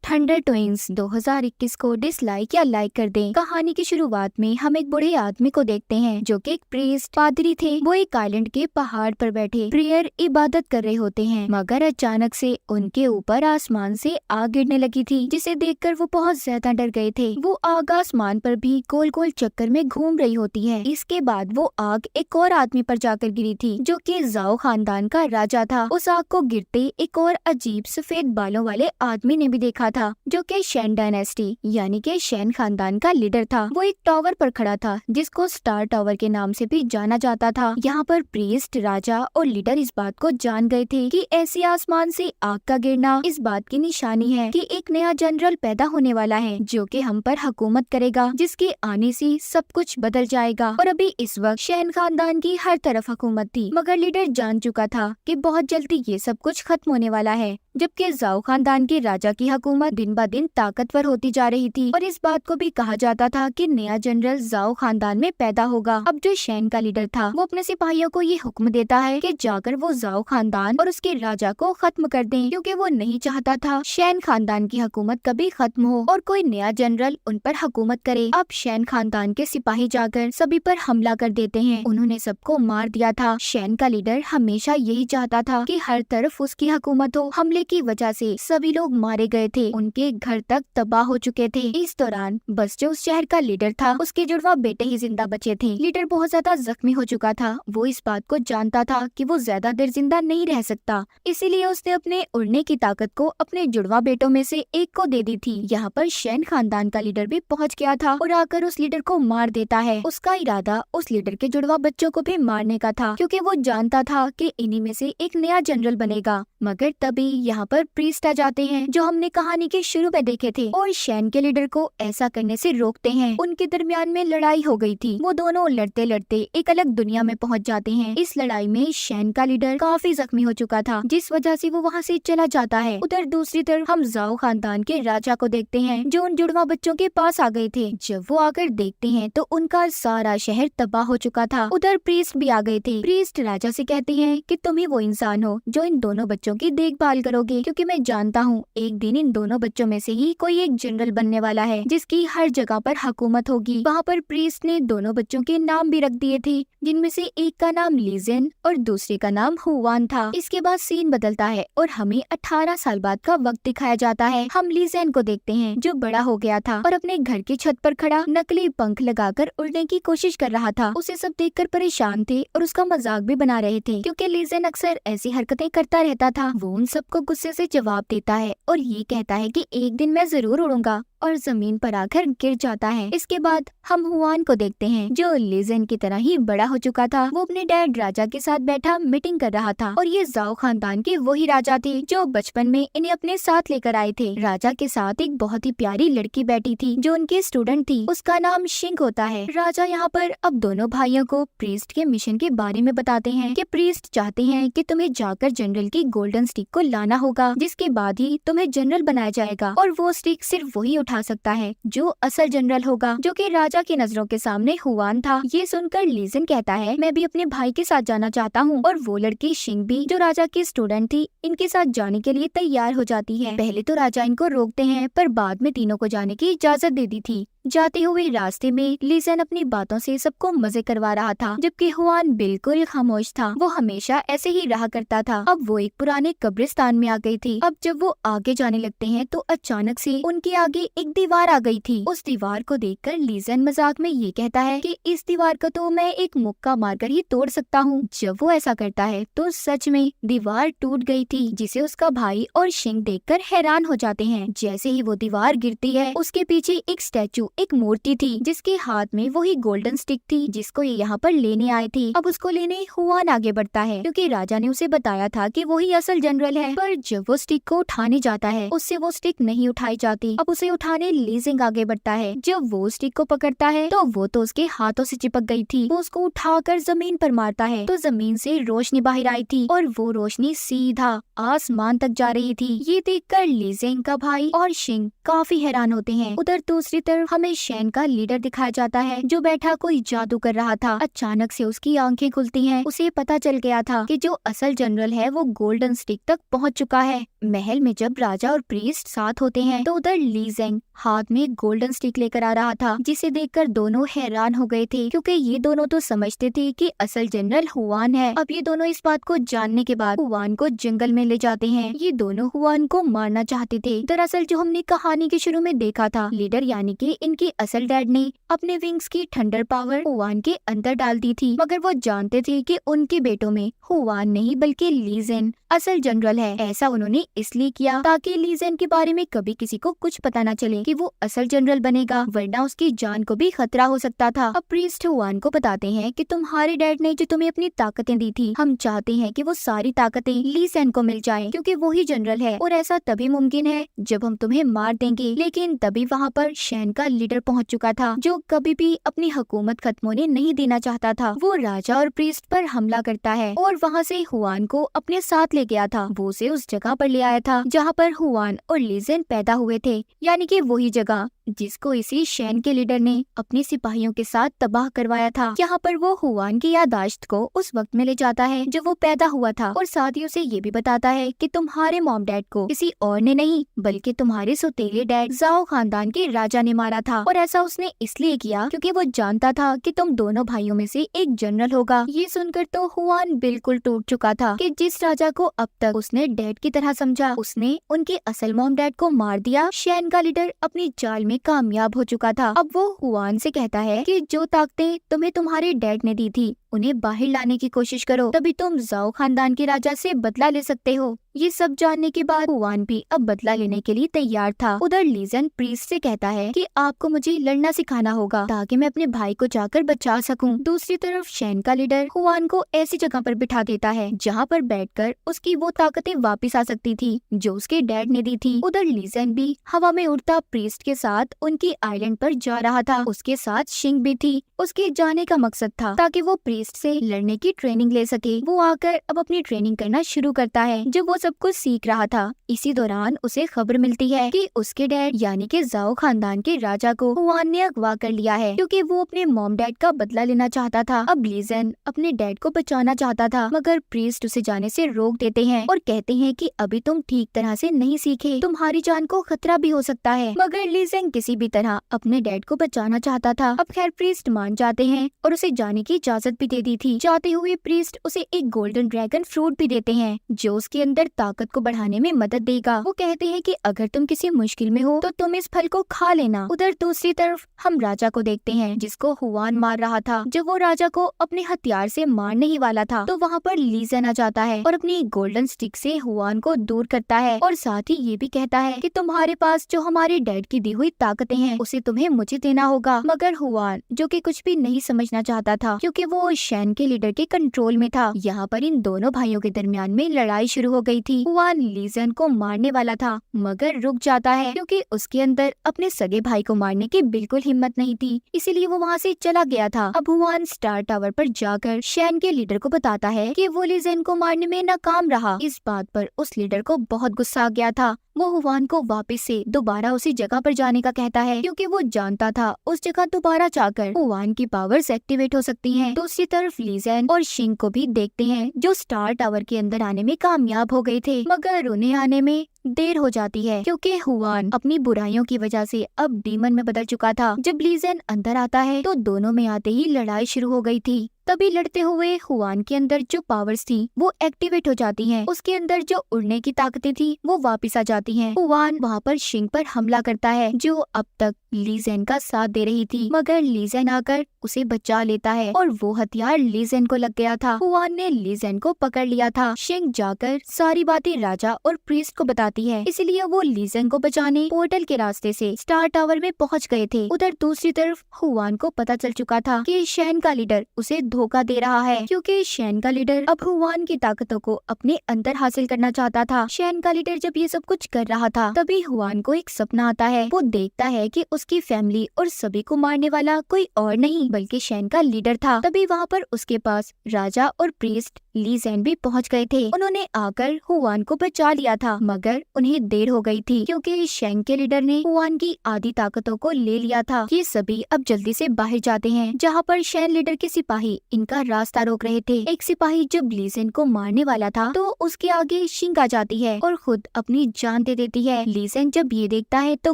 Thunder twins 2021 को dislike या like कर दें। कहानी की शुरुआत में हम एक बूढ़े आदमी को देखते हैं जो कि एक प्रीस्ट पादरी थे। वो एक आइलैंड के पहाड़ पर बैठे प्रेयर इबादत कर रहे होते हैं, मगर अचानक से उनके ऊपर आसमान से आग गिरने लगी थी, जिसे देखकर वो बहुत ज्यादा डर गए थे। वो आग आसमान पर भी गोल गोल चक्कर में घूम रही होती है। इसके बाद वो आग एक और आदमी पर जाकर गिरी थी जो कि जाओ खानदान का राजा था। उस आग को गिरते एक और अजीब सफेद बालों वाले आदमी ने भी देखा था जो कि शैन डायनेस्टी यानी कि शैन खानदान का लीडर था। वो एक टावर पर खड़ा था जिसको स्टार टावर के नाम से भी जाना जाता था। यहाँ पर प्रीस्ट, राजा और लीडर इस बात को जान गए थे कि ऐसी आसमान से आग का गिरना इस बात की निशानी है कि एक नया जनरल पैदा होने वाला है जो कि हम पर हुकूमत करेगा, जिसके आने से सब कुछ बदल जाएगा। और अभी इस वक्त शैन खानदान की हर तरफ हुकूमत थी, मगर लीडर जान चुका था कि बहुत जल्दी ये सब कुछ खत्म होने वाला है। जबकि जाओ खानदान के राजा की हुकूमत दिन ब दिन ताकतवर होती जा रही थी और इस बात को भी कहा जाता था कि नया जनरल जाओ खानदान में पैदा होगा। अब जो शैन का लीडर था वो अपने सिपाहियों को ये हुक्म देता है कि जाकर वो जाओ खानदान और उसके राजा को खत्म कर दें, क्योंकि वो नहीं चाहता था शैन खानदान की हुकूमत कभी खत्म हो और कोई नया जनरल उन पर हुकूमत करे। अब शैन खानदान के सिपाही जाकर सभी पर हमला कर देते हैं। उन्होंने सबको मार दिया था। शैन का लीडर हमेशा यही चाहता था कि हर तरफ उसकी हुकूमत हो। हमले की वजह से सभी लोग मारे गए थे, उनके घर तक तबाह हो चुके थे। इस दौरान बस जो उस शहर का लीडर था उसके जुड़वा बेटे ही जिंदा बचे थे। लीडर बहुत ज्यादा जख्मी हो चुका था। वो इस बात को जानता था कि वो ज्यादा देर जिंदा नहीं रह सकता, इसीलिए उसने अपने उड़ने की ताकत को अपने जुड़वा बेटों में से एक को दे दी थी। यहाँ पर शैन खानदान का लीडर भी पहुँच गया था और आकर उस लीडर को मार देता है। उसका इरादा उस लीडर के जुड़वा बच्चों को भी मारने का था, क्योंकि वो जानता था कि इन्हीं में से एक नया जनरल बनेगा। मगर तभी यहाँ पर प्रीस्ट आ जाते हैं जो हमने कहानी के शुरू में देखे थे और शैन के लीडर को ऐसा करने से रोकते हैं। उनके दरमियान में लड़ाई हो गई थी। वो दोनों लड़ते लड़ते एक अलग दुनिया में पहुंच जाते हैं। इस लड़ाई में शैन का लीडर काफी जख्मी हो चुका था, जिस वजह से वो वहाँ से चला जाता है। उधर दूसरी तरफ हम जाओ खानदान के राजा को देखते हैं जो उन जुड़वा बच्चों के पास आ गए थे। जब वो आकर देखते हैं तो उनका सारा शहर तबाह हो चुका था। उधर प्रीस्ट भी आ गए थे। प्रीस्ट राजा से कहते हैं कि तुम ही वो इंसान हो जो इन दोनों बच्चों की देखभाल करोगे, क्योंकि मैं जानता हूँ एक दिन इन दोनों बच्चों में से ही कोई एक जनरल बनने वाला है जिसकी हर जगह पर हुकूमत होगी। वहाँ पर प्रीस्ट ने दोनों बच्चों के नाम भी रख दिए थे, जिनमें से एक का नाम लीजेन और दूसरे का नाम हुआन था। इसके बाद सीन बदलता है और हमें 18 साल बाद का वक्त दिखाया जाता है। हम लीजेन को देखते हैं जो बड़ा हो गया था और अपने घर की छत पर खड़ा नकली पंख लगाकर उड़ने की कोशिश कर रहा था। उसे सब देखकर परेशान थे और उसका मजाक भी बना रहे थे, क्योंकि लीजेन अक्सर ऐसी हरकतें करता रहता था। वो उन सबको गुस्से से जवाब देता है और ये कहता है कि एक दिन मैं जरूर उड़ूंगा, और जमीन पर आकर गिर जाता है। इसके बाद हम हुआन को देखते हैं जो लीजेन की तरह ही बड़ा हो चुका था। वो अपने डैड राजा के साथ बैठा मीटिंग कर रहा था और ये जाओ खानदान के वही राजा थे जो बचपन में इन्हें अपने साथ लेकर आए थे। राजा के साथ एक बहुत ही प्यारी लड़की बैठी थी जो उनकी स्टूडेंट थी। उसका नाम शिंक होता है। राजा यहाँ पर अब दोनों भाइयों को प्रीस्ट के मिशन के बारे में बताते हैं कि प्रीस्ट चाहते हैं कि तुम्हें जाकर जनरल की गोल्डन स्टिक को लाना होगा, जिसके बाद ही तुम्हें जनरल बनाया जाएगा और वो स्टिक सिर्फ वही उठा सकता है जो असल जनरल होगा, जो कि राजा की नजरों के सामने हुआन था। ये सुनकर लीजेन कहता है मैं भी अपने भाई के साथ जाना चाहता हूँ, और वो लड़की शिंग भी जो राजा की स्टूडेंट थी इनके साथ जाने के लिए तैयार हो जाती है। पहले तो राजा इनको रोकते हैं पर बाद में तीनों को जाने की इजाजत दे दी थी। जाते हुए रास्ते में लीजेन अपनी बातों से सबको मजे करवा रहा था, जबकि हुआन बिल्कुल खामोश था। वो हमेशा ऐसे ही रहा करता था। अब वो एक पुराने कब्रिस्तान में आ गई थी। अब जब वो आगे जाने लगते हैं तो अचानक से उनके आगे एक दीवार आ गई थी। उस दीवार को देखकर लीजेन मजाक में ये कहता है कि इस दीवार को तो मैं एक मुक्का मारकर ही तोड़ सकता हूँ। जब वो ऐसा करता है तो सच में दीवार टूट गई थी, जिसे उसका भाई और शिंग देखकर हैरान हो जाते हैं। जैसे ही वो दीवार गिरती है उसके पीछे एक स्टैचू, एक मूर्ति थी जिसके हाथ में वही गोल्डन स्टिक थी जिसको ये यहाँ पर लेने आए थे। अब उसको लेने हुआन आगे बढ़ता है, क्योंकि राजा ने उसे बताया था कि वही असल जनरल है। पर जब वो स्टिक को उठाने जाता है उससे वो स्टिक नहीं उठाई जाती। अब उसे उठाने लीजिंग आगे बढ़ता है। जब वो स्टिक को पकड़ता है तो वो तो उसके हाथों से चिपक गई थी। वो उसको उठाकर जमीन पर मारता है तो जमीन से रोशनी बाहर आई थी और वो रोशनी सीधा आसमान तक जा रही थी। ये देखकर लीजिंग का भाई और शिंग काफी हैरान होते हैं। उधर दूसरी तरफ हमें शैन का लीडर दिखाया जाता है जो बैठा कोई जादू कर रहा था। अचानक से उसकी आंखें खुलती हैं। उसे पता चल गया था कि जो असल जनरल है वो गोल्डन स्टिक तक पहुंच चुका है। महल में जब राजा और प्रीस्ट साथ होते हैं तो उधर ली ज़ेंग हाथ में गोल्डन स्टिक लेकर आ रहा था, जिसे देखकर दोनों हैरान हो गए थे क्योंकि ये दोनों तो समझते थे कि असल जनरल हुआन है। अब ये दोनों इस बात को जानने के बाद हुआन को जंगल में ले जाते हैं। ये दोनों हुआन को मारना चाहते थे। दरअसल जो हमने कहानी के शुरू में देखा था, लीडर यानी कि इनके असल डैड ने अपने विंग्स की थंडर पावर हुआन के अंदर डाल दी थी, मगर वो जानते थे कि उनके बेटों में हुआन नहीं बल्कि ली ज़ेंग असल जनरल है। ऐसा उन्होंने इसलिए किया ताकि ली ज़ेंग के बारे में कभी किसी को कुछ पता न चले कि वो असल जनरल बनेगा, वरना उसकी जान को भी खतरा हो सकता था। अब प्रीस्ट हुआन को बताते हैं कि तुम्हारे डैड ने जो तुम्हें अपनी ताकतें दी थी, हम चाहते हैं कि वो सारी ताकतें ली ज़ेंग को मिल जाए क्योंकि वो ही जनरल है और ऐसा तभी मुमकिन है जब हम तुम्हें मार देंगे। लेकिन तभी वहाँ पर शैन का लीडर पहुँच चुका था जो कभी भी अपनी हुकूमत खत्म होने नहीं देना चाहता था। वो राजा और प्रीस्ट पर हमला करता है और वहाँ से हुआन को अपने साथ ले गया था। वो उसे उस जगह पर ले आया था जहाँ पर हुआन और ली ज़ेंग पैदा हुए थे, यानी कि वही जगह जिसको इसी शैन के लीडर ने अपने सिपाहियों के साथ तबाह करवाया था। यहाँ पर वो हुआन की याददाश्त को उस वक्त में ले जाता है जब वो पैदा हुआ था और साथ ही उसे ये भी बताता है कि तुम्हारे मॉम डैड को किसी और ने नहीं बल्कि तुम्हारे सौतेले डैड ज़ाओ खानदान के राजा ने मारा था, और ऐसा उसने इसलिए किया क्योंकि वो जानता था कि तुम दोनों भाइयों में से एक जनरल होगा। ये सुनकर तो हुआन बिल्कुल टूट चुका था कि जिस राजा को अब तक उसने डैड की तरह समझा, उसने उनके असल मॉम डैड को मार दिया। शैन का लीडर अपनी चाल में कामयाब हो चुका था। अब वो हुआन से कहता है कि जो ताकतें तुम्हें तुम्हारे डैड ने दी थी उन्हें बाहर लाने की कोशिश करो, तभी तुम ज़ाओ खानदान के राजा से बदला ले सकते हो। ये सब जानने के बाद हुआन भी अब बदला लेने के लिए तैयार था। उधर ली ज़ेंग प्रीस्ट से कहता है कि आपको मुझे लड़ना सिखाना होगा ताकि मैं अपने भाई को जाकर बचा सकूं। दूसरी तरफ शैन का लीडर हुआन को ऐसी जगह पर बिठा देता है जहां पर बैठकर उसकी वो ताकतें वापस आ सकती थी जो उसके डैड ने दी थी। उधर ली ज़ेंग भी हवा में उड़ता प्रीस्ट के साथ उनकी आइलैंड पर जा रहा था। उसके साथ शिंग भी थी। उसके जाने का मकसद था ताकि वो प्रीस्ट से लड़ने की ट्रेनिंग ले सके। वो आकर अब अपनी ट्रेनिंग करना शुरू करता है। जब वो सब कुछ सीख रहा था, इसी दौरान उसे खबर मिलती है कि उसके डैड यानी कि ज़ाओ खानदान के राजा को हुआन ने अगवा कर लिया है क्योंकि वो अपने मॉम डैड का बदला लेना चाहता था। अब ली ज़ेंग अपने डैड को बचाना चाहता था, मगर प्रीस्ट उसे जाने से रोक देते हैं और कहते हैं कि अभी तुम ठीक तरह से नहीं सीखे, तुम्हारी जान को खतरा भी हो सकता है। मगर ली ज़ेंग किसी भी तरह अपने डैड को बचाना चाहता था। अब खैर प्रीस्ट मान जाते हैं और उसे जाने की इजाजत भी दे दी थी। जाते हुए प्रीस्ट उसे एक गोल्डन ड्रैगन फ्रूट भी देते हैं जो उसके अंदर ताकत को बढ़ाने में मदद देगा। वो कहते हैं कि अगर तुम किसी मुश्किल में हो तो तुम इस फल को खा लेना। उधर दूसरी तरफ हम राजा को देखते हैं जिसको हुआन मार रहा था। जब वो राजा को अपने हथियार से मारने ही वाला था तो वहाँ पर ली ज़ेंग आ जाता है और अपनी गोल्डन स्टिक से हुआन को दूर करता है और साथ ही ये भी कहता है कि तुम्हारे पास जो हमारे डैड की दी हुई ताकतें हैं उसे तुम्हें मुझे देना होगा। मगर हुआन जो कि कुछ भी नहीं समझना चाहता था क्योंकि वो शैन के लीडर के कंट्रोल में था। यहाँ पर इन दोनों भाइयों के दरमियान में लड़ाई शुरू हो गई थी। हुआन ली ज़ेंग को मारने वाला था मगर रुक जाता है क्योंकि उसके अंदर अपने सगे भाई को मारने की बिल्कुल हिम्मत नहीं थी, इसीलिए वो वहाँ से चला गया था। अब हुआन स्टार टावर पर जाकर शैन के लीडर को बताता है कि वो ली ज़ेंग को मारने में नाकाम रहा। इस बात पर उस लीडर को बहुत गुस्सा आ गया था। वो हुआन को वापस से दोबारा उसी जगह पर जाने का कहता है क्योंकि वो जानता था उस जगह दोबारा जाकर हुआन की पावर्स एक्टिवेट हो सकती हैं। दूसरी तरफ ली ज़ेंग और शिंग को भी देखते हैं जो स्टार टावर के अंदर आने में कामयाब हो गए थे, मगर उन्हें आने में देर हो जाती है क्योंकि हुआन अपनी बुराइयों की वजह से अब डीमन में बदल चुका था। जब ली ज़ेंग अंदर आता है तो दोनों में आते ही लड़ाई शुरू हो गई थी। तभी लड़ते हुए हुआन के अंदर जो पावर्स थी वो एक्टिवेट हो जाती हैं। उसके अंदर जो उड़ने की ताकतें थी वो वापस आ जाती हैं। हुआन वहाँ पर शिंग पर हमला करता है जो अब तक ली ज़ेंग का साथ दे रही थी, मगर ली ज़ेंग आकर उसे बचा लेता है और वो हथियार ली ज़ेंग को लग गया था। हुआन ने ली ज़ेंग को पकड़ लिया था। शिंग जाकर सारी बातें राजा और प्रीस्ट को बताती है, इसलिए वो ली ज़ेंग को बचाने पोर्टल के रास्ते से स्टार टावर में पहुँच गए थे। उधर दूसरी तरफ हुआन को पता चल चुका था कि शैन का लीडर उसे धोखा दे रहा है, क्योंकि शैन का लीडर अब हुआन की ताकतों को अपने अंदर हासिल करना चाहता था। शैन का लीडर जब ये सब कुछ कर रहा था, तभी हुआन को एक सपना आता है। वो देखता है कि उसकी फैमिली और सभी को मारने वाला कोई और नहीं बल्कि शैन का लीडर था। तभी वहाँ पर उसके पास राजा और प्रीस्ट ली ज़ेन भी पहुँच गए थे। उन्होंने आकर हुआन को बचा लिया था, मगर उन्हें देर हो गई थी, क्योंकि शैन के लीडर ने हुआन की आधी ताकतों को ले लिया था। ये सभी अब जल्दी से बाहर जाते हैं, जहाँ पर शैन लीडर के सिपाही इनका रास्ता रोक रहे थे। एक सिपाही जब ली ज़ेन को मारने वाला था, तो उसके आगे शिंग आ जाती है और खुद अपनी जान दे देती है। ली ज़ेन जब ये देखता है तो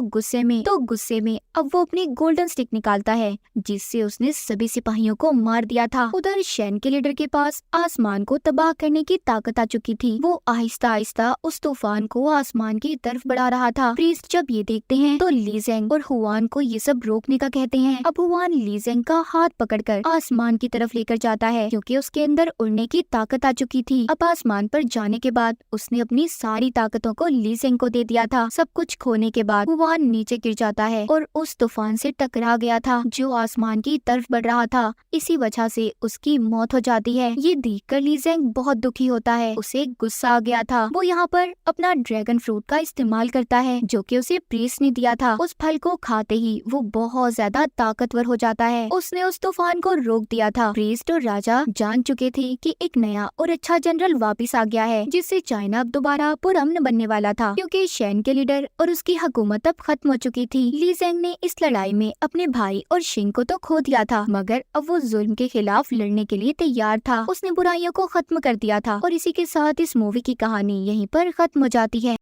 गुस्से में अब वो अपनी गोल्डन स्टिक निकालता है, जिससे उसने सभी सिपाहियों को मार दिया था। उधर शैन के लीडर के पास आसमान को तबाह करने की ताकत आ चुकी थी। वो आहिस्ता आहिस्ता उस तूफान को आसमान की तरफ बढ़ा रहा था। प्रीस्ट जब ये देखते हैं तो ली ज़ेन और हुआन को ये सब रोकने का कहते हैं। अब हुआन ली ज़ेन का हाथ पकड़कर आसमान की तरफ लेकर जाता है, क्योंकि उसके अंदर उड़ने की ताकत आ चुकी थी। अब आसमान पर जाने के बाद उसने अपनी सारी ताकतों को ली ज़ेन को दे दिया था। सब कुछ खोने के बाद हुआन नीचे गिर जाता है और उस तूफान से टकरा गया था जो आसमान की तरफ बढ़ रहा था। इसी वजह से उसकी मौत हो जाती है। ये देखकर ली ज़ेन बहुत दुखी होता है। उसे गुस्सा आ गया था। वो यहाँ पर अपना ड्रैगन फ्रूट का इस्तेमाल करता है, जो कि उसे प्रीस्ट ने दिया था। उस फल को खाते ही वो बहुत ज्यादा ताकतवर हो जाता है। उसने उस तूफान को रोक दिया था। प्रीस्ट और राजा जान चुके थे कि एक नया और अच्छा जनरल वापिस आ गया है, जिससे चाइना अब दोबारा पुरअमन बनने वाला था, क्योंकि शैन के लीडर और उसकी हुकूमत अब खत्म हो चुकी थी। ली ज़ेन ने इस लड़ाई में अपने भाई और शिंग को तो खो दिया था, मगर अब वो जुल्म के खिलाफ लड़ने के लिए तैयार था। उसने बुराइयों को खत्म कर दिया था। और इसी के साथ इस मूवी की कहानी यहीं पर खत्म हो जाती है।